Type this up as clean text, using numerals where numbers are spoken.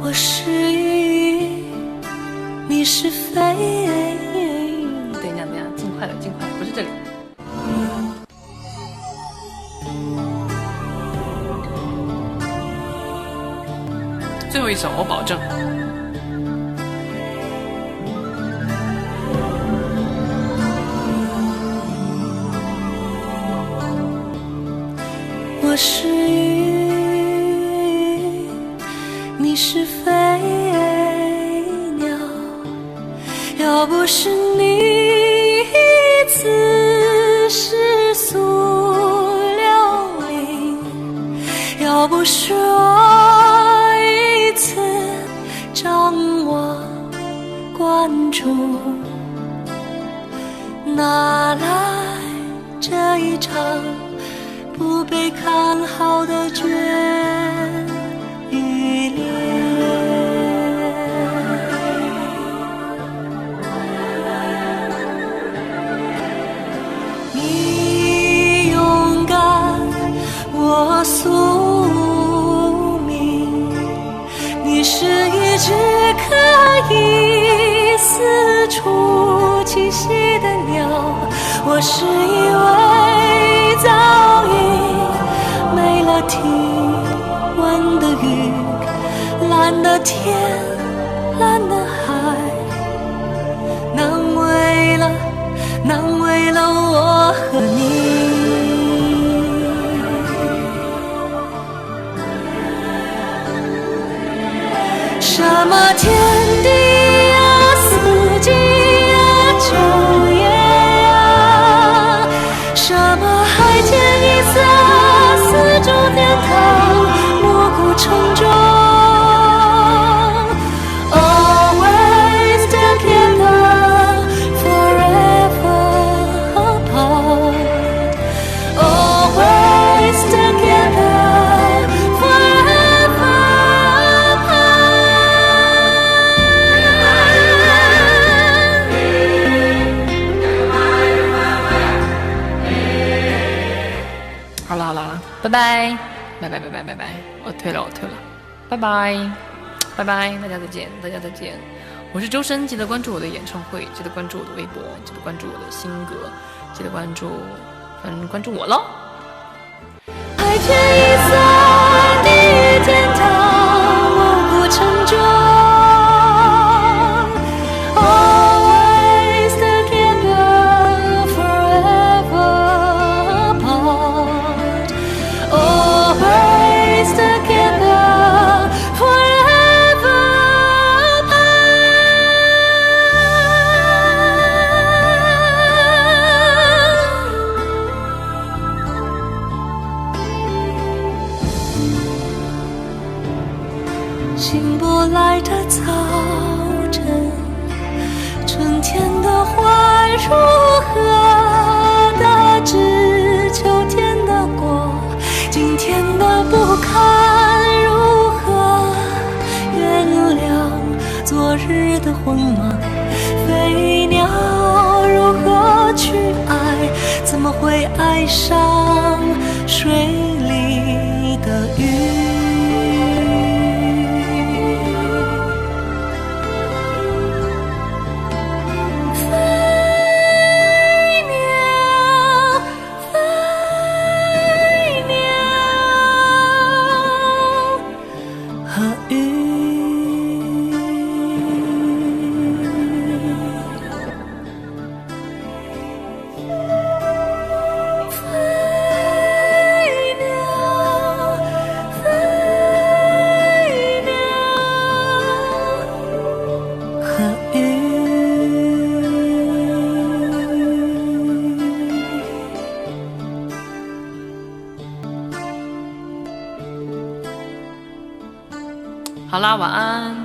我是鱼，你是飞。等一下，尽快了，不是这里。最后一首，我保证。我是鱼，你是飞鸟，要不是你一次是塑料林，要不是我一次掌握关注，哪来这一场不被看好的决与裂？你勇敢，我宿命。你是一只可以四处栖息的鸟，我是一位早已没了体温的鱼，蓝的天，蓝的海，难为了我和你。什么天地啊，四季啊，昼夜啊，什么海天一色，四柱殿堂，暮鼓晨钟。Always together, forever apart. Always together, forever apart. 好了，拜拜，我退了，拜拜，大家再见，我是周深，记得关注我的演唱会，记得关注我的微博，记得关注我的新歌，记得关注我喽。海天一色，地狱天堂，暮鼓晨钟。Always together, forever apart. Always together, forever apart. 醒不来的早晨，春天的花如何的知秋天的果，今天的不堪如何原谅昨日的慌忙，飞鸟如何去爱，怎么会爱上水里的鱼？好啦，晚安。